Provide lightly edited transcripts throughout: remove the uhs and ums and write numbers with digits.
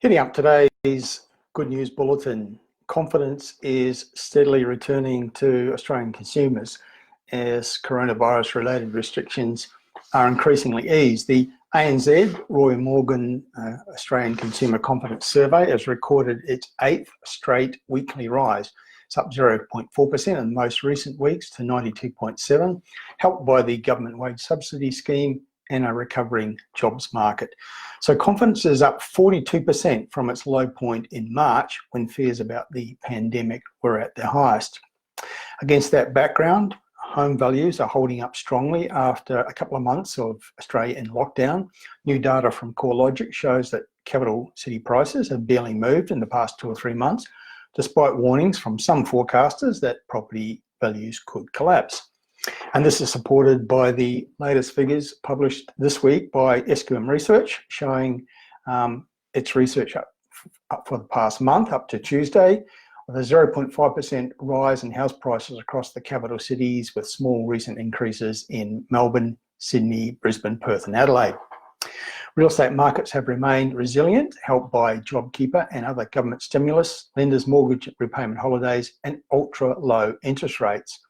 Hitting up today's good news bulletin, confidence is steadily returning to Australian consumers as coronavirus-related restrictions are increasingly eased. The ANZ Roy Morgan Australian Consumer Confidence Survey has recorded its 8th straight weekly rise. It's up 0.4% in most recent weeks to 92.7, helped by the government wage subsidy scheme and a recovering jobs market. So confidence is up 42% from its low point in March when fears about the pandemic were at their highest. Against that background, home values are holding up strongly after a couple of months of Australia in lockdown. New data from CoreLogic shows that capital city prices have barely moved in the past 2 or 3 months, despite warnings from some forecasters that property values could collapse. And this is supported by the latest figures published this week by SQM Research, showing its research up for the past month, up to Tuesday, with a 0.5% rise in house prices across the capital cities, with small recent increases in Melbourne, Sydney, Brisbane, Perth and Adelaide. Real estate markets have remained resilient, helped by JobKeeper and other government stimulus, lenders' mortgage repayment holidays and ultra-low interest rates.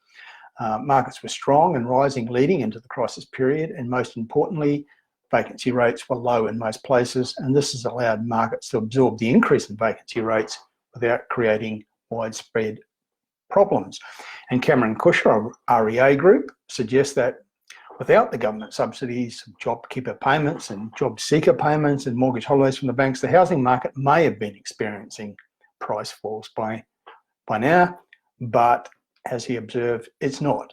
Markets were strong and rising leading into the crisis period, and most importantly, vacancy rates were low in most places, and this has allowed markets to absorb the increase in vacancy rates without creating widespread problems. And Cameron Cushar of REA Group suggests that without the government subsidies, JobKeeper payments and job seeker payments and mortgage holidays from the banks, the housing market may have been experiencing price falls by now, but as he observed, it's not.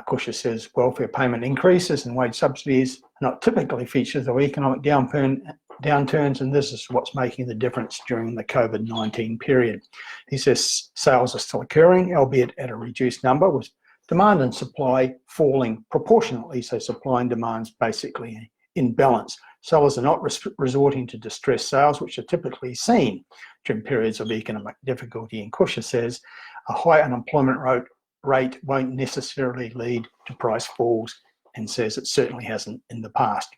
Cushar says welfare payment increases and wage subsidies are not typically features of economic downturns, and this is what's making the difference during the COVID-19 period. He says sales are still occurring, albeit at a reduced number, with demand and supply falling proportionately, so supply and demand's basically in balance. Sellers are not resorting to distressed sales, which are typically seen during periods of economic difficulty. And Cushar says a high unemployment rate won't necessarily lead to price falls, and says it certainly hasn't in the past.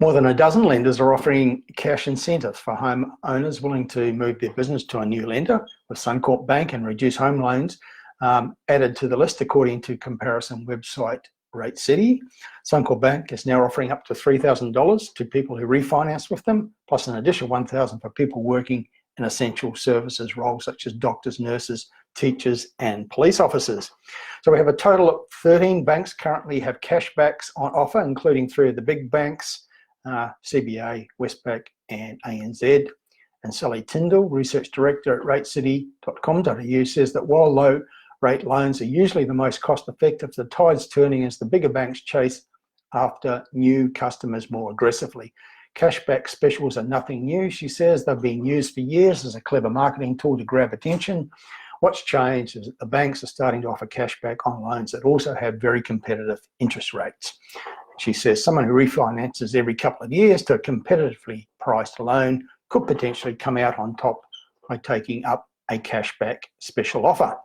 More than a dozen lenders are offering cash incentives for home owners willing to move their business to a new lender, with Suncorp Bank and Reduce Home Loans added to the list according to comparison website Rate City. Suncorp Bank is now offering up to $3,000 to people who refinance with them, plus an additional $1,000 for people working in essential services roles such as doctors, nurses, teachers and police officers. So we have a total of 13 banks currently have cashbacks on offer, including 3 of the big banks, CBA, Westpac and ANZ. And Sally Tyndall, Research Director at ratecity.com.au, says that while low rate loans are usually the most cost effective, the tide's turning as the bigger banks chase after new customers more aggressively. Cashback specials are nothing new, she says. They've been used for years as a clever marketing tool to grab attention. What's changed is that the banks are starting to offer cashback on loans that also have very competitive interest rates. She says someone who refinances every couple of years to a competitively priced loan could potentially come out on top by taking up a cashback special offer.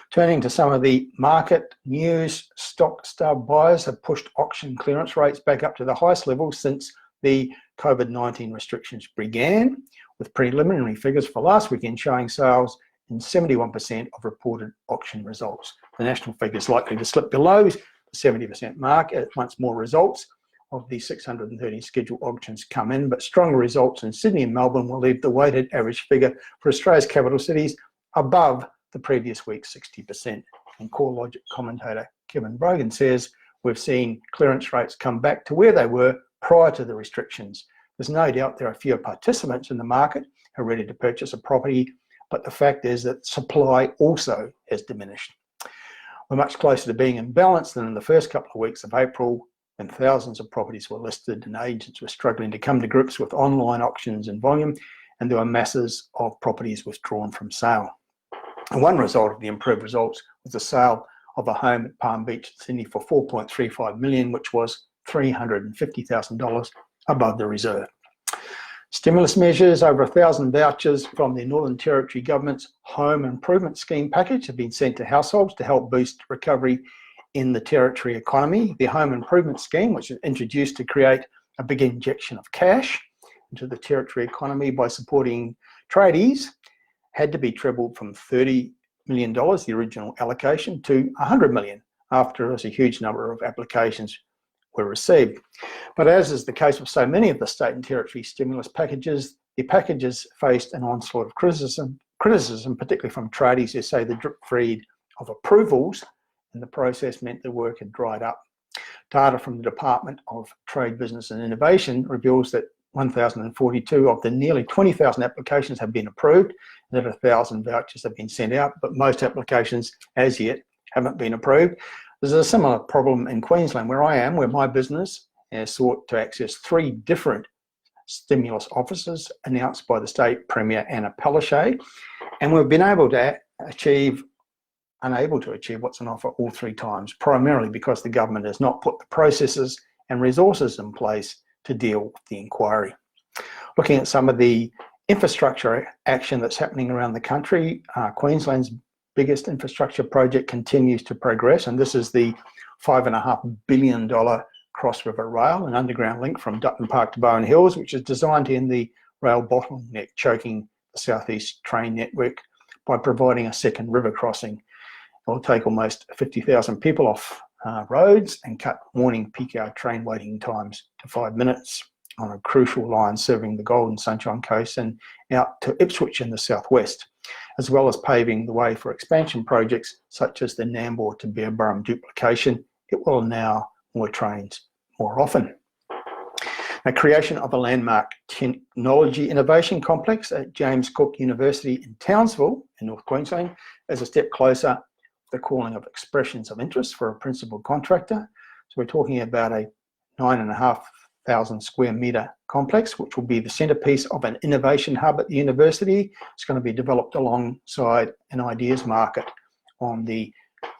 Turning to some of the market news, stock-starved buyers have pushed auction clearance rates back up to the highest level since the COVID-19 restrictions began, with preliminary figures for last weekend showing sales in 71% of reported auction results. The national figure is likely to slip below the 70% mark once more results of the 630 scheduled auctions come in, but stronger results in Sydney and Melbourne will leave the weighted average figure for Australia's capital cities above the previous week's 60%. And CoreLogic commentator Kevin Brogan says we've seen clearance rates come back to where they were prior to the restrictions. There's no doubt there are fewer participants in the market who are ready to purchase a property, but the fact is that supply also has diminished. We're much closer to being in balance than in the first couple of weeks of April, when thousands of properties were listed and agents were struggling to come to grips with online auctions and volume, and there were masses of properties withdrawn from sale. And one result of the improved results was the sale of a home at Palm Beach, Sydney for $4.35 million, which was $350,000 above the reserve. Stimulus measures, over 1,000 vouchers from the Northern Territory Government's Home Improvement Scheme package have been sent to households to help boost recovery in the Territory economy. The Home Improvement Scheme, which was introduced to create a big injection of cash, into the territory economy by supporting tradies had to be trebled from $30 million, the original allocation, to $100 million after a huge number of applications were received. But as is the case with so many of the state and territory stimulus packages, the packages faced an onslaught of criticism, particularly from tradies who say the drip feed of approvals in the process meant the work had dried up. Data from the Department of Trade, Business and Innovation reveals that 1,042 of the nearly 20,000 applications have been approved, and that 1,000 vouchers have been sent out, but most applications as yet haven't been approved. There's a similar problem in Queensland where I am, where my business has sought to access 3 different stimulus offers announced by the State Premier Anna Palaszczuk, and we've been unable to achieve what's on offer all 3 times, primarily because the government has not put the processes and resources in place to deal with the inquiry. Looking at some of the infrastructure action that's happening around the country, Queensland's biggest infrastructure project continues to progress, and this is the $5.5 billion Cross River Rail, an underground link from Dutton Park to Bowen Hills, which is designed to end the rail bottleneck choking the southeast train network by providing a second river crossing. It will take almost 50,000 people off roads and cut morning peak hour train waiting times to 5 minutes on a crucial line serving the Golden Sunshine Coast and out to Ipswich in the southwest, as well as paving the way for expansion projects such as the Nambour to Beerburrum duplication. It will allow more trains more often. The creation of a landmark technology innovation complex at James Cook University in Townsville in North Queensland is a step closer to the calling of expressions of interest for a principal contractor. So we're talking about a 9,500 square metre complex, which will be the centrepiece of an innovation hub at the university. It's going to be developed alongside an ideas market on the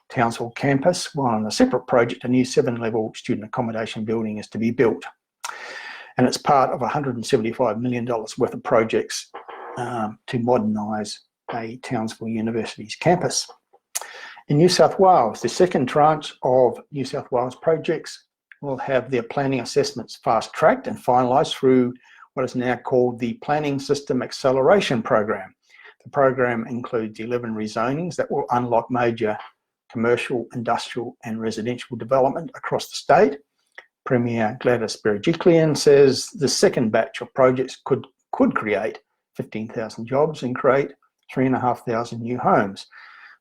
Townsville campus, while on a separate project, a new 7-level student accommodation building is to be built. And it's part of $175 million worth of projects to modernise a Townsville University's campus. In New South Wales, the second tranche of New South Wales projects will have their planning assessments fast-tracked and finalised through what is now called the Planning System Acceleration Program. The program includes 11 rezonings that will unlock major commercial, industrial and residential development across the state. Premier Gladys Berejiklian says the second batch of projects could create 15,000 jobs and create 3,500 new homes.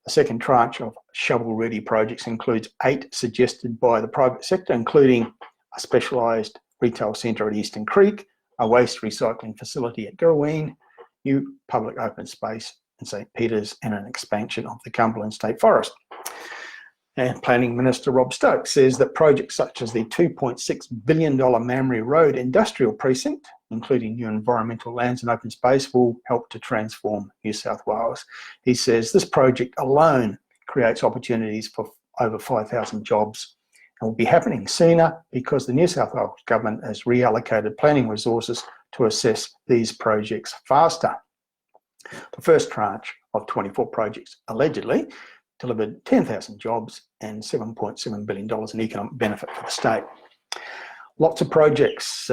The second tranche of shovel-ready projects includes 8 suggested by the private sector, including a specialised retail centre at Eastern Creek, a waste recycling facility at Girraween, new public open space in St Peters, and an expansion of the Cumberland State Forest. And Planning Minister Rob Stokes says that projects such as the $2.6 billion Mamre Road Industrial Precinct, including new environmental lands and open space, will help to transform New South Wales. He says this project alone creates opportunities for over 5,000 jobs and will be happening sooner because the New South Wales government has reallocated planning resources to assess these projects faster. The first tranche of 24 projects allegedly delivered 10,000 jobs and $7.7 billion in economic benefit for the state. Lots of projects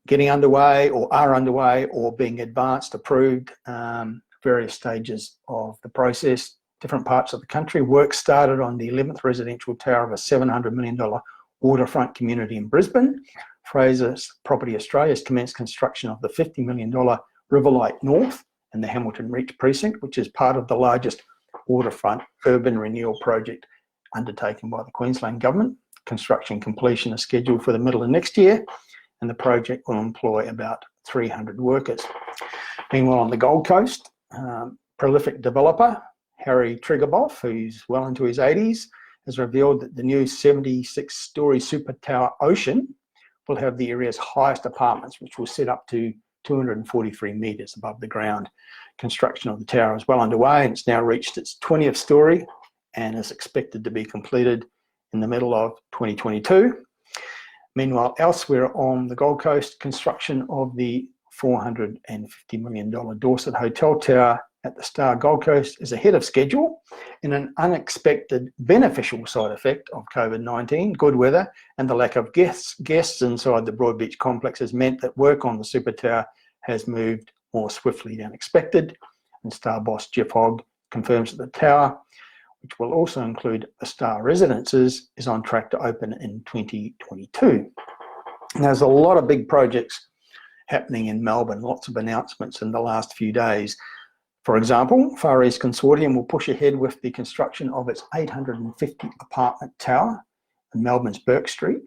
getting underway or are underway or being advanced, approved, various stages of the process, different parts of the country. Work started on the 11th residential tower of a $700 million waterfront community in Brisbane. Fraser's Property Australia has commenced construction of the $50 million Riverlight North in the Hamilton Reach precinct, which is part of the largest waterfront urban renewal project undertaken by the Queensland government. Construction completion is scheduled for the middle of next year, and the project will employ about 300 workers. Meanwhile, on the Gold Coast, prolific developer Harry Triguboff, who's well into his 80s, has revealed that the new 76-storey super tower Ocean will have the area's highest apartments, which will sit up to 243 metres above the ground. Construction of the tower is well underway, and it's now reached its 20th story and is expected to be completed in the middle of 2022. Meanwhile, elsewhere on the Gold Coast, construction of the $450 million Dorset hotel tower at the Star Gold Coast is ahead of schedule, in an unexpected beneficial side effect of COVID-19. Good weather and the lack of guests inside the Broadbeach complex has meant that work on the super tower has moved more swiftly than expected, and Star boss Jeff Hogg confirms that the tower, which will also include the Star residences, is on track to open in 2022. And there's a lot of big projects happening in Melbourne, lots of announcements in the last few days. For example, Far East Consortium will push ahead with the construction of its 850 apartment tower in Melbourne's Bourke Street,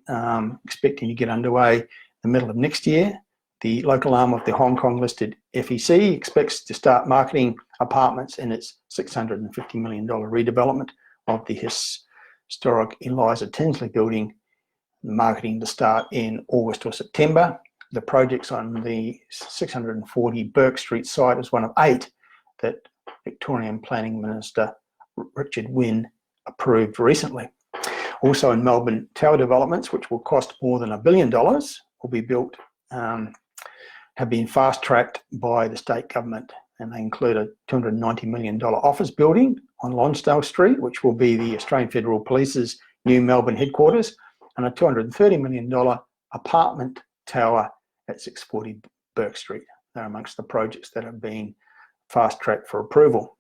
expecting to get underway in the middle of next year. The local arm of the Hong Kong listed FEC expects to start marketing apartments in its $650 million redevelopment of the historic Eliza Tinsley building, marketing to start in August or September. The projects on the 640 Bourke Street site is one of 8 that Victorian Planning Minister Richard Wynne approved recently. Also in Melbourne, tower developments, which will cost more than $1 billion, will be built, have been fast-tracked by the state government, and they include a $290 million office building on Lonsdale Street, which will be the Australian Federal Police's new Melbourne headquarters, and a $230 million apartment tower at 640 Bourke Street. They're amongst the projects that have been fast-tracked for approval.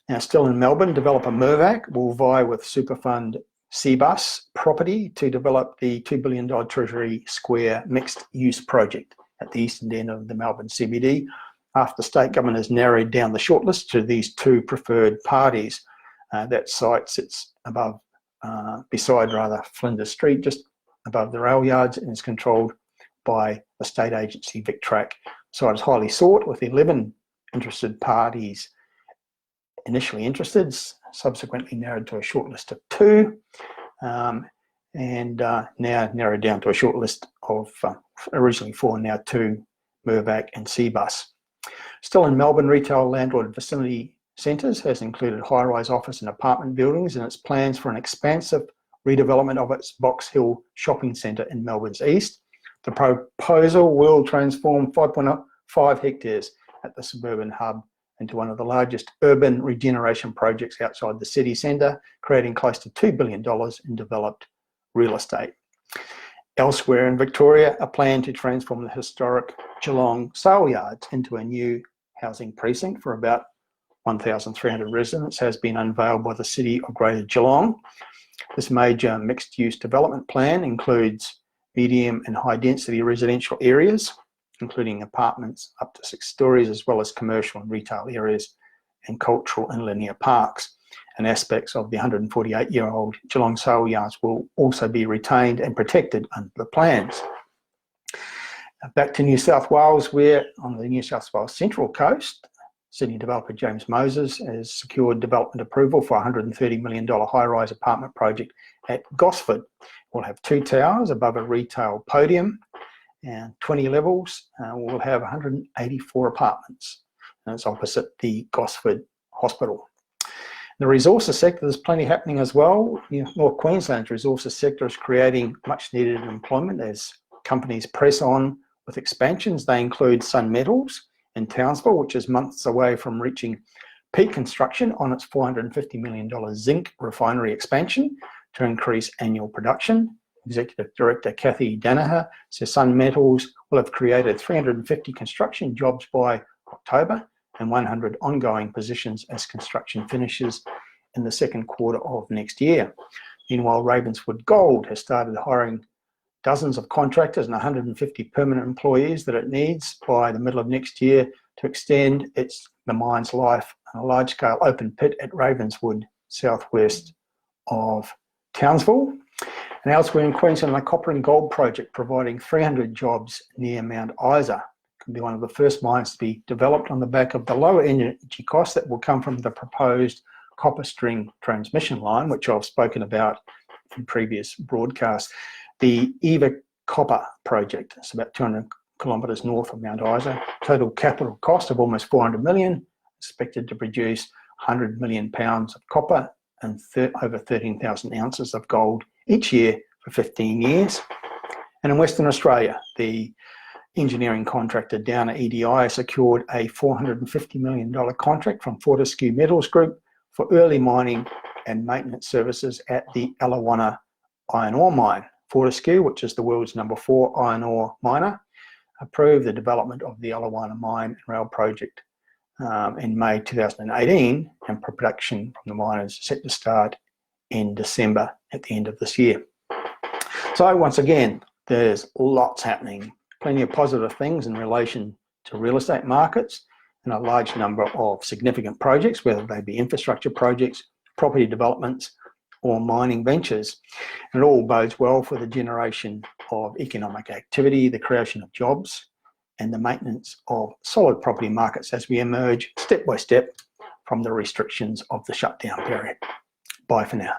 Now, still in Melbourne, developer Mirvac will vie with superfund Cbus property to develop the $2 billion Treasury Square mixed-use project at the eastern end of the Melbourne CBD, after the state government has narrowed down the shortlist to these 2 preferred parties. That site sits beside Flinders Street, just above the rail yards, and is controlled by the state agency VicTrack. The site is highly sought, with 11 interested parties initially interested, subsequently narrowed to a short list of 2, and now narrowed down to a short list of originally 4, now 2, Mirvac and Cbus. Still in Melbourne, retail landlord Vicinity Centres has included high-rise office and apartment buildings in its plans for an expansive redevelopment of its Box Hill shopping centre in Melbourne's east. The proposal will transform 5.5 hectares at the suburban hub into one of the largest urban regeneration projects outside the city centre, creating close to $2 billion in developed real estate. Elsewhere in Victoria, a plan to transform the historic Geelong sale yards into a new housing precinct for about 1,300 residents has been unveiled by the City of Greater Geelong. This major mixed-use development plan includes medium and high-density residential areas, including apartments up to 6 stories, as well as commercial and retail areas and cultural and linear parks. And aspects of the 148-year-old Geelong sale yards will also be retained and protected under the plans. Back to New South Wales, where on the New South Wales Central Coast, Sydney developer James Moses has secured development approval for a $130 million high-rise apartment project at Gosford. It will have 2 towers above a retail podium and 20 levels. We'll have 184 apartments, and it's opposite the Gosford Hospital. In the resources sector, there's plenty happening as well. North Queensland's resources sector is creating much needed employment as companies press on with expansions. They include Sun Metals in Townsville, which is months away from reaching peak construction on its $450 million zinc refinery expansion to increase annual production. Executive Director Kathy Danaher says Sun Metals will have created 350 construction jobs by October and 100 ongoing positions as construction finishes in the second quarter of next year. Meanwhile, Ravenswood Gold has started hiring dozens of contractors and 150 permanent employees that it needs by the middle of next year to extend the mine's life on a large-scale open pit at Ravenswood, southwest of Townsville. And elsewhere in Queensland, the Copper and Gold Project, providing 300 jobs near Mount Isa, could be one of the first mines to be developed on the back of the lower energy costs that will come from the proposed copper string transmission line, which I've spoken about in previous broadcasts. The Eva Copper Project, it's about 200 kilometres north of Mount Isa. Total capital cost of almost $400 million, expected to produce 100 million pounds of copper and over 13,000 ounces of gold each year for 15 years. And in Western Australia, the engineering contractor Downer EDI secured a $450 million contract from Fortescue Metals Group for early mining and maintenance services at the Eliwana iron ore mine. Fortescue, which is the world's #4 iron ore miner, approved the development of the Eliwana Mine and Rail Project in May 2018, and production from the mine is set to start in December at the end of this year. So once again, there's lots happening, plenty of positive things in relation to real estate markets, and a large number of significant projects, whether they be infrastructure projects, property developments, or mining ventures. And it all bodes well for the generation of economic activity, the creation of jobs, and the maintenance of solid property markets as we emerge step by step from the restrictions of the shutdown period. Bye for now.